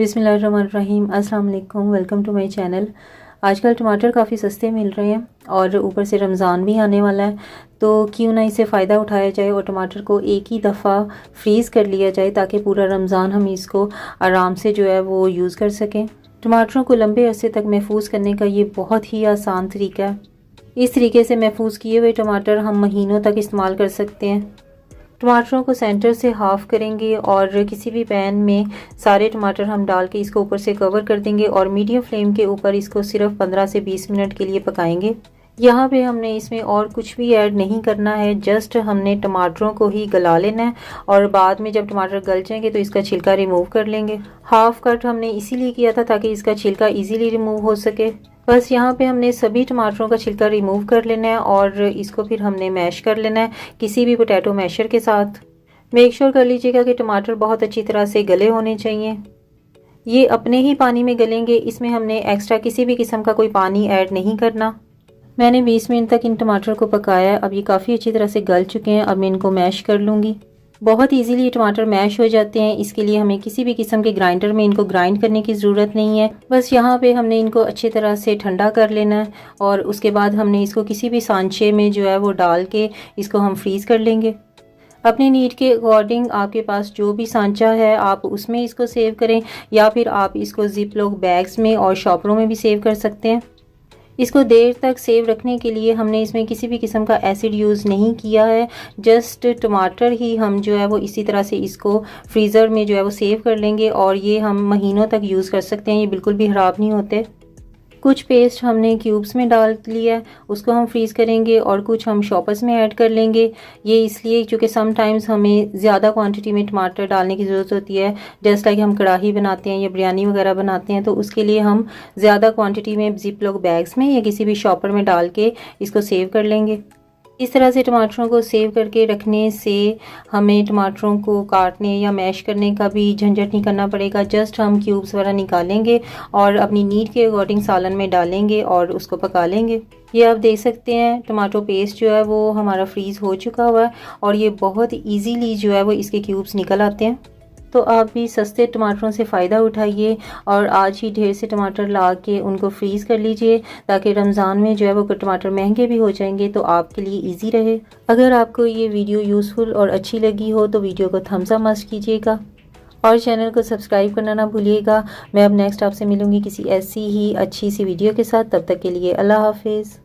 बिस्मिल्लाहिर्रहमानिर्रहीम, अस्सलाम वालेकुम, वेलकम टू माय चैनल। आजकल टमाटर काफ़ी सस्ते मिल रहे हैं और ऊपर से रमज़ान भी आने वाला है, तो क्यों ना इसे फ़ायदा उठाया जाए और टमाटर को एक ही दफ़ा फ्रीज़ कर लिया जाए ताकि पूरा रमज़ान हम इसको आराम से जो है वो यूज़ कर सकें। टमाटरों को लंबे अरसे तक महफूज करने का ये बहुत ही आसान तरीका है। इस तरीके से महफूज किए हुए टमाटर हम महीनों तक इस्तेमाल कर सकते हैं। टमाटरों को सेंटर से हाफ़ करेंगे और किसी भी पैन में सारे टमाटर हम डाल के इसको ऊपर से कवर कर देंगे और मीडियम फ्लेम के ऊपर इसको सिर्फ 15 से 20 मिनट के लिए पकाएंगे। यहाँ पे हमने इसमें और कुछ भी ऐड नहीं करना है, जस्ट हमने टमाटरों को ही गला लेना है और बाद में जब टमाटर गल जाएंगे तो इसका छिलका रिमूव कर लेंगे। हाफ कट हमने इसीलिए किया था ताकि इसका छिलका इजीली रिमूव हो सके। बस यहाँ पे हमने सभी टमाटरों का छिलका रिमूव कर लेना है और इसको फिर हमने मैश कर लेना है किसी भी पोटैटो मैशर के साथ। मेक श्योर कर लीजिएगा कि टमाटर बहुत अच्छी तरह से गले होने चाहिए। ये अपने ही पानी में गलेंगे, इसमें हमने एक्स्ट्रा किसी भी किस्म का कोई पानी ऐड नहीं करना। मैंने 20 मिनट तक इन टमाटर को पकाया है। अब ये काफ़ी अच्छी तरह से गल चुके हैं। अब मैं इनको मैश कर लूँगी। बहुत इजीली टमाटर मैश हो जाते हैं, इसके लिए हमें किसी भी किस्म के ग्राइंडर में इनको ग्राइंड करने की ज़रूरत नहीं है। बस यहाँ पे हमने इनको अच्छी तरह से ठंडा कर लेना है और उसके बाद हमने इसको किसी भी सांचे में जो है वो डाल के इसको हम फ्रीज़ कर लेंगे। अपनी नीड के अकॉर्डिंग आपके पास जो भी सांचा है आप उसमें इसको सेव करें या फिर आप इसको जिप लॉक बैग्स में और शॉपरों में भी सेव कर सकते हैं। इसको देर तक सेव रखने के लिए हमने इसमें किसी भी किस्म का एसिड यूज़ नहीं किया है, जस्ट टमाटर ही हम जो है वो इसी तरह से इसको फ्रीज़र में जो है वो सेव कर लेंगे और ये हम महीनों तक यूज़ कर सकते हैं, ये बिल्कुल भी ख़राब नहीं होते। कुछ पेस्ट हमने क्यूब्स में डाल लिया है, उसको हम फ्रीज़ करेंगे और कुछ हम शॉपर्स में ऐड कर लेंगे। ये इसलिए क्योंकि समटाइम्स हमें ज़्यादा क्वांटिटी में टमाटर डालने की ज़रूरत होती है, जैसे लाइक हम कढ़ाई बनाते हैं या बिरयानी वगैरह बनाते हैं, तो उसके लिए हम ज़्यादा क्वांटिटी में जिप लॉक बैग्स में या किसी भी शॉपर में डाल के इसको सेव कर लेंगे। इस तरह से टमाटरों को सेव करके रखने से हमें टमाटरों को काटने या मैश करने का भी झंझट नहीं करना पड़ेगा। जस्ट हम क्यूब्स वगैरह निकालेंगे और अपनी नीड के अकॉर्डिंग सालन में डालेंगे और उसको पका लेंगे। ये आप देख सकते हैं टमाटो पेस्ट जो है वो हमारा फ्रीज़ हो चुका हुआ है और ये बहुत ईजीली जो है वो इसके क्यूब्स निकल आते हैं। तो आप भी सस्ते टमाटरों से फ़ायदा उठाइए और आज ही ढेर से टमाटर ला के उनको फ्रीज़ कर लीजिए ताकि रमज़ान में जो है वो टमाटर महंगे भी हो जाएंगे तो आपके लिए इजी रहे। अगर आपको ये वीडियो यूज़फुल और अच्छी लगी हो तो वीडियो को थम्स अप मस्ट कीजिएगा और चैनल को सब्सक्राइब करना ना भूलिएगा। मैं अब नेक्स्ट आपसे मिलूँगी किसी ऐसी ही अच्छी सी वीडियो के साथ। तब तक के लिए अल्लाह हाफिज़।